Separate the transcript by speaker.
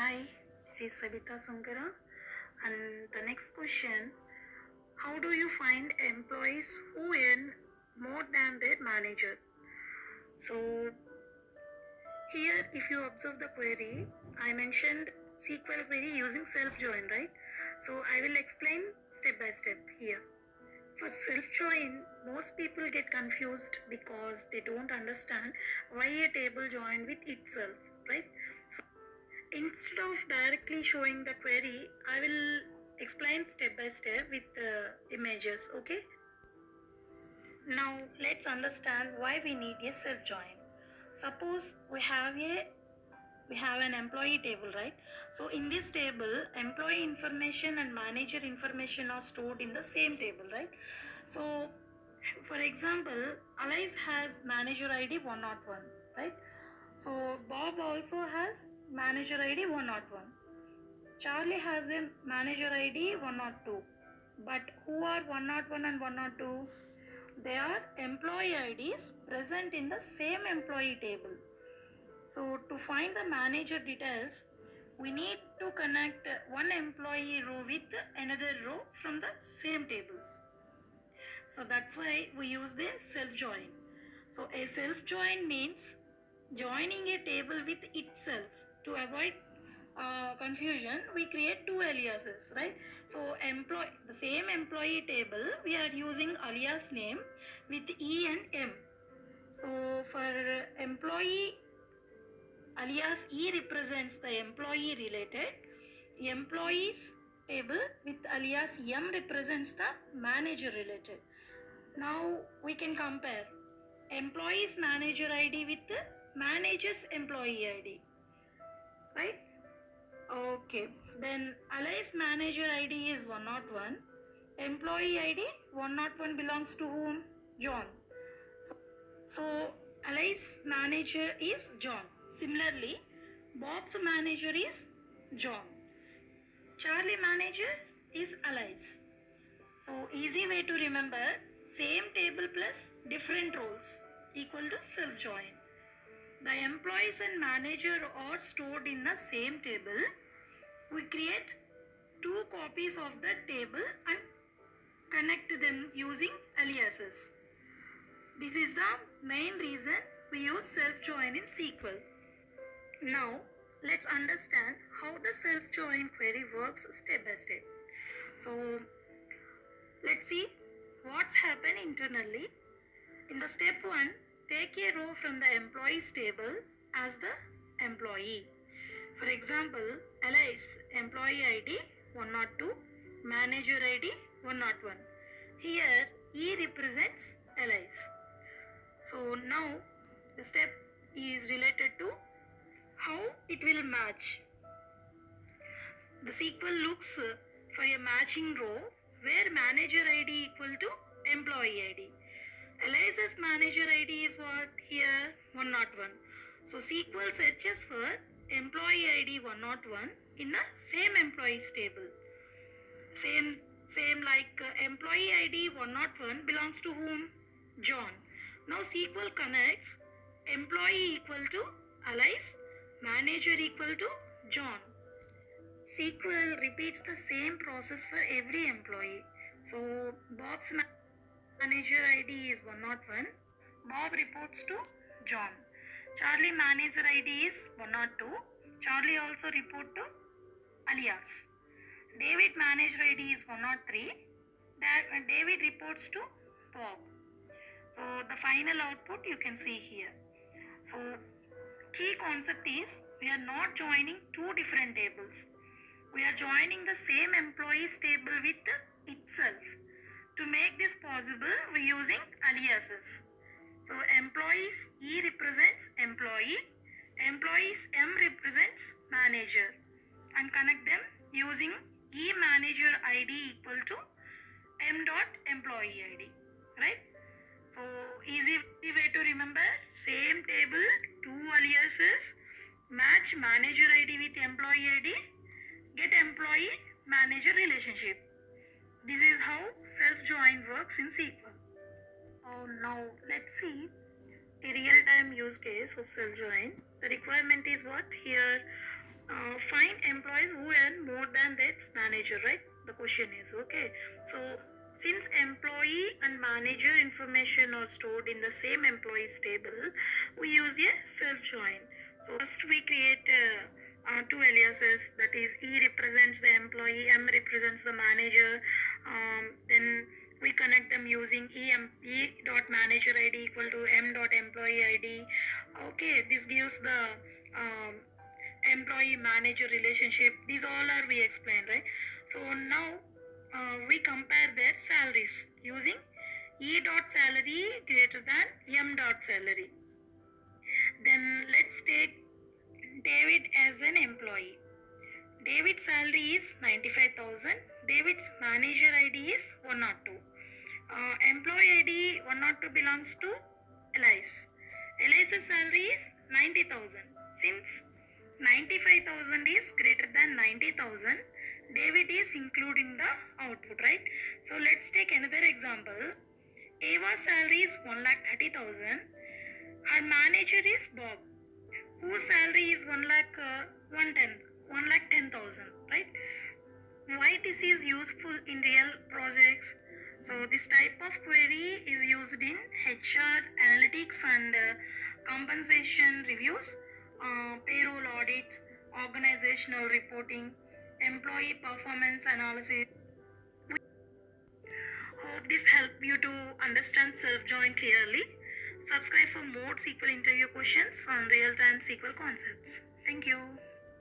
Speaker 1: Hi, this is Sabita Sunkara, and the next question: how do you find employees who earn more than their manager? So, here, if you observe the query, I mentioned SQL query using self join, right? So, I will explain step by step here. For self join, most people get confused because they don't understand why a table joined with itself, right? So, instead of directly showing the query, I will explain step by step with images, okay? Now let's understand why we need a self join. Suppose we have an employee table, right? So in this table, employee information and manager information are stored in the same table, right? So for example, Alice has manager ID 101, right? So Bob also has manager ID 101. Charlie has a manager ID 102. But who are 101 and 102? They are employee IDs present in the same employee table. So to find the manager details, we need to connect one employee row with another row from the same table. So that's why we use the self join. So a self join means joining a table with itself. To avoid confusion, we create two aliases, right? So the same employee table, we are using alias name with E and M. So for employee, alias E represents the employee related. Employees table with alias M represents the manager related. Now we can compare employees manager ID with the manager's employee ID, right? Okay, then Alice manager ID is 101. Employee ID 101 belongs to whom? John. So Alice manager is John. Similarly, Bob's manager is John. Charlie manager is Alice. So easy way to remember, same table plus different roles equal to self join. The employees and manager are stored in the same table. We create two copies of the table and connect them using aliases. This is the main reason we use self join in SQL. Now let's understand how the self join query works step by step. So let's see what's happened internally. In the step 1, take a row from the employees table as the employee. For example, Alice employee ID 102, manager ID 101. Here E represents Alice. So now the step is related to how it will match. The SQL looks for a matching row where manager ID equal to employee ID. Alice's manager ID is what? Here 101. So SQL searches for employee ID 101 in the same employees table. Same like employee ID 101 belongs to whom? John. Now SQL connects employee equal to Alice, manager equal to John. SQL repeats the same process for every employee. So Bob's manager ID is 101. Bob reports to John. Charlie manager ID is 102. Charlie also report to alias. David manager ID is 103. David reports to Bob. So the final output you can see here. So key concept is we are not joining two different tables. We are joining the same employees table with itself. To make this possible, we are using aliases. So employees E represents employee, employees M represents manager, and connect them using E manager ID equal to M dot employee ID, right? So easy way to remember, same table, two aliases, match manager ID with employee ID, get employee manager relationship. This is how self join works in SQL. Now let's see the real time use case of self join. The requirement is what? Here find employees who earn more than their manager, right? The question is, okay. So since employee and manager information are stored in the same employees table, we use a self-join. So first we create two aliases, that is E represents the employee, M represents the manager. Then we connect them using E dot manager ID equal to M dot employee ID. Okay, this gives the employee manager relationship. These all are we explained, right? So now we compare their salaries using E dot salary greater than M dot salary. Then let's take David as an employee. David's salary is 95,000. David's manager ID is 102. Employee ID 102 belongs to Elias. Elias's salary is 90,000. Since 95,000 is greater than 90,000, David is including the output, right? So let's take another example. Ava's salary is 1,30,000. Her manager is Bob, whose salary is 1,10,000, right? Why this is useful in real projects? So this type of query is used in HR analytics and compensation reviews, payroll audits, organizational reporting, employee performance analysis. Hope this helped you to understand self-join clearly. Subscribe for more SQL interview questions on real-time SQL concepts. Thank you.